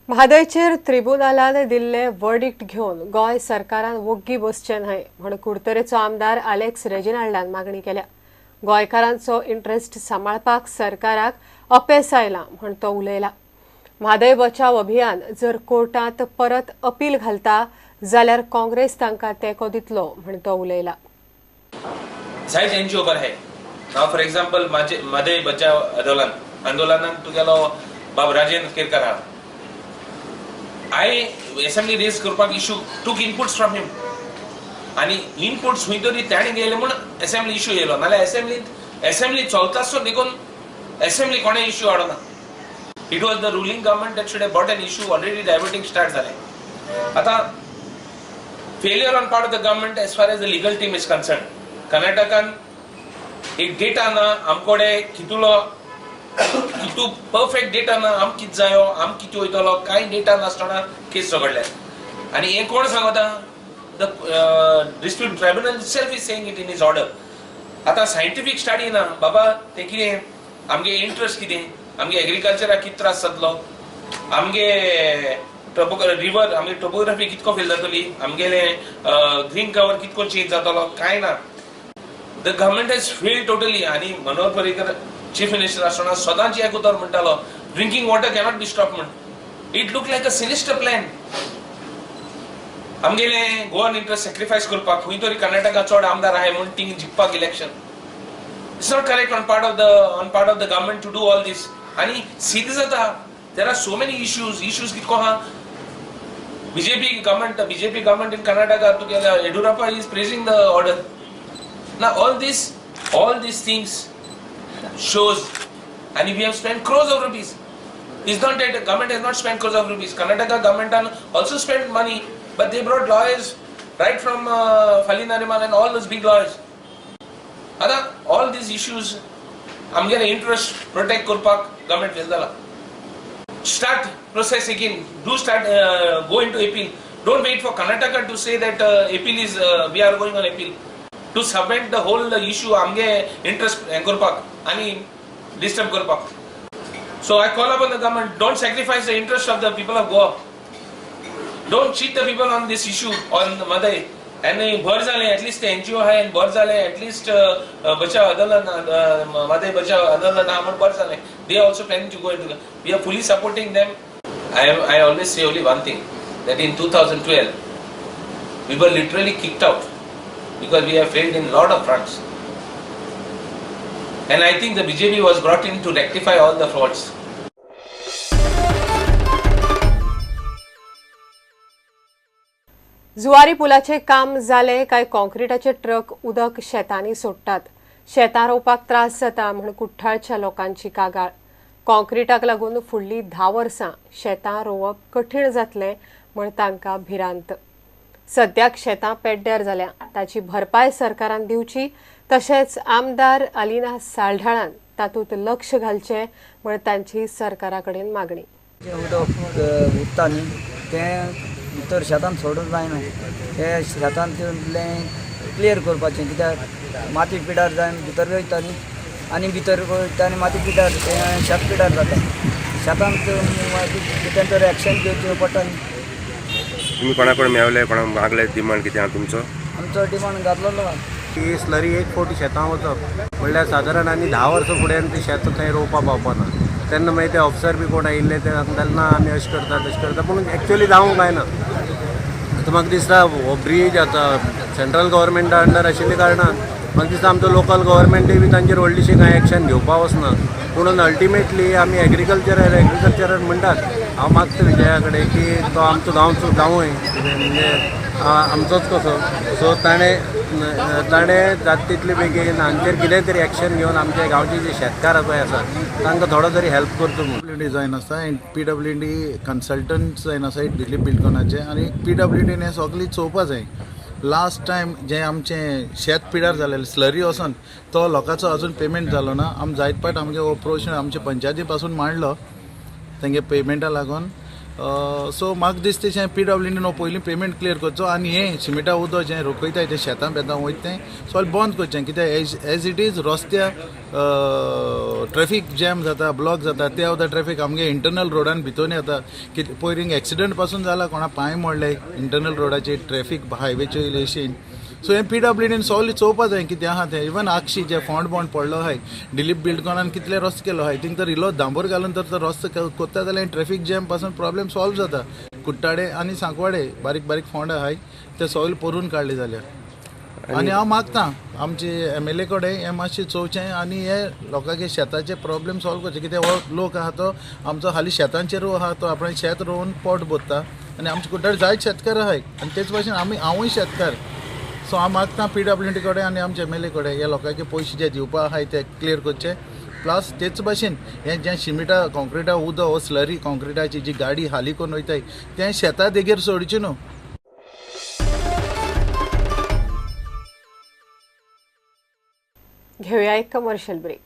म्हादयचेर ट्रिब्युनलान दिल्ले वर्डिक्ट घेवन गोय सरकारान वग्गी बसचें न्हय म्हण कुडतरेचो आमदार अलेक्स रेजिनाल्डान मागणी केल्या। गोंयकारांचो इंट्रस्ट सांबाळपाक सरकाराक अपेस आयला म्हण तो उलयला। म्हादय बचाव अभियान जर कोर्टांत परत अपील घालता जाल्यार काँग्रेस तांकां तेंको दितलो म्हण तो उलयला। जायत एनजीओ बरे आहाय। नाव फॉर एग्जांपल म्हादय बचाव आंदोलनाक तुगेलो बाब राजेंद्र केरकर आहा। I assembly raise करपाक issue took inputs from him आणि inputs हुई तरी त्याने गेले म्हणून assembly इशू येलो नाल्या assembly चलतासो देखून assembly कोणे issue हाडना। It was the ruling government that should have brought an issue already diverting start झाले। आता failure on part of the government as far as the legal team is concerned. कर्नाटकान एक data ना आमकोडे कितुलो कितू perfect data ना आम कित जायो आम किती वयतलो काय डेटा नासतना केस झगडले आणि हे कोण सांगता the dispute tribunal itself is saying it in his order। आता सायंटिफिक स्टडी ना बाबा ते कितें आमगे इंटरेस्ट कितें आमगे एग्रीकल्चराक कित त्रास जातलो आमगे रिवर आमगे टोपोग्राफी कितको फेल जातली आमगेले ग्रीन कवर कितको चेंज जातलो काय ना। The government has failed totally आणि मनोहर पर्रीकर चीफ मिनिस्टर असताना सदांची एक उतर म्हणटालो drinking water cannot be stop म्हण। It look like a sinister plan. आमगेले गोवन इंटरेस्ट सॅक्रिफायस करपाक खंय तरी कर्नाटका चड आमदार आहाय म्हण थिंग जिखपाक election. It's not correct on part of the government to do all this आणि सीधे जाता there are so many issues कितको आहा। बीजेपी गव्हर्नमेंट इन कर्नाटका तुगेले Yediyurappa is praising the order ना। all these things shows and we have spent crores of rupees। It's not that the government has not spent crores of rupees। Karnataka government also spent money but they brought lawyers right from Fali Nariman and all those big lawyers। All these issues amgera interest protect korpak government veldala start process again do start go into appeal। Don't wait for Karnataka to say that appeal is we are going on appeal to submit the whole issue amge interest korpak ani disturb korpak। So I call upon the government, don't sacrifice the interest of the people of Goa, don't cheat the people on this issue on Maday and bhar zale at least the NGO hai and bhar zale at least bachao andolan Maday bachao andolan amon bhar zale they are also planning to go into we are fully supporting them। I always say only one thing that in 2012 we were literally kicked out because we have failed in a lot of fronts and I think the BJP was brought in to rectify all the frauds। Zuari पुलाचे काम जाले काय कॉन्क्रीटाचे truck उदक शेतांनी सोडटात। शेतां रोवपाक त्रास जाता म्हण कुठ्ठाळच्या लोकांची कागाळ। कॉन्क्रीटाक लागून फुडलीं 10 वर्सां शेतां रोवप कठीण जातलें म्हण तांकां भिरांत। सद्याक शेतां पेड्ड्यार जाल्या ताची भरपाय सरकारान दिवची तशेंच आमदार अलिना साळढाळान तातूंत लक्ष घालचें म्हण तांची सरकारा कडेन मागणी। उदक उरता न्ही तें भितर शेतान सोडूंक जायना। ते शेतान क्लियर करपाचें कित्याक माती पिड्यार जावन भितर वयता न्ही आनी भितर वयता आनी माती पिड्यार शेत पिड्यार जाता। शेतान कितें तरी एक्शन घेवचें पडटा न्ही। तुम्ही कोणाकडे मेवले कोणा मागले डिमांड कितें आहा तुमचो? आमचो डिमांड घातलेलो ही स्लरी 1 फावटी शेतां वचप म्हणल्यार सादारण आनी 10 वर्सां फुडें ते शेत थंय रोवपा पावपाना। तेन्ना मागीर ते ऑफिसर बी कोण आयिल्ले ते तेन्ना आमी अशें करता तशें करता पूण एक्चुअली जावंक जायना। आतां म्हाका दिसता हो ब्रीज आतां सेंट्रल गव्हर्मेंटा अंडर आशिल्ल्या कारणान म्हाका दिसता आमचो लोकल गव्हर्मेंटूय बी तांचेर व्हडलीशी कांय एक्शन घेवपा वचना म्हणून अल्टिमेटली आमी एग्रीकल्चर म्हणटात। हांव मागता विजया कडेन की तो आमचो जावूंय म्हणजे आमचोच कसो सो ताणें जाता तितले बेगीन हांचेर कितें तरी एक्शन घेवन आमच्या गांवचे जे शेतकार पळय आसात तांकां थोडो तरी हेल्प करचो म्हणून। डिझायन आसता एंड PWD कन्सल्टंट जायन आसा दिल्ली बिल्डकॉनाचे आनी PWDन हें सगळी चोवपा जाय। लास्ट टायम जे आमचें शेत पिड्यार जालेलें स्लरी वचोन तो लोकांचो अजून पेमेंट जालो ना। आमी जायत पाट आमगे हो प्रश्न आमचे पंचायती पासून मांडलो तेंगे पेमेंटा लागून सो म्हाका दिसता तें PWD नो पयलीं पेमेंट क्लियर करचो आनी हें सिमेंटा उदक जें रोखयताय तें शेतां बेतां वयता तें सगळें बंद करचें कित्याक एज इट इज रस्त्या ट्रॅफिक जॅम जाता ब्लॉक जाता ते सुद्दां ट्रॅफिक आमगे इंटरनल रोडान भितर येता कितें पयलीं एक्सिडंट पासून जाला कोणा पांय मोडले इंटरनल रोडाचेर ट्रॅफिक हायवेचे इलेशन सो हें PWDन सगळें चोवपा जाय कितें आहा तें इवन आगशी जे फोंड बोंड पडलो आहाय दिलीप बिल्डकॉनान कितले रस्तो केलो आहाय थिंग तर इल्लो दांबोर घालून तर तो रस्तो कोत्ता जाल्यार ट्रॅफिक जॅम पासून प्रॉब्लेम सॉल्व जाता कुट्टाडे आनी सांकवाडे बारीक बारीक फोंड आहाय ते सगळे परून काडले जाल्यार आनी हांव मागतां आमचे MLA कडेन हें मातशें चोवचें आनी हे लोकांचे शेताचे प्रॉब्लेम सॉल्व करचे कित्याक हो लोक आहा तो आमचो हालीं शेतांचेरूय आहा तो आपणें शेत रोवन पोट भरता आनी आमचे कुट्टाडे जायत शेतकार आहाय आनी तेच भाशेन हांवूय शेतकार सो हांव मागतां PWD कडेन आनी आमचे MLA कडेन हे लोकांचे पयशे जे दिवपा आहाय ते क्लियर करचे प्लस तेच भाशेन हें जें सिमेंटा कॉन्क्रिटा उदक हो स्लरी कॉन्क्रिटाची जी गाडी हाली करून वयताय तें शेतां देगेर सोडचें न्हू. घेऊया एक कमर्शियल ब्रेक.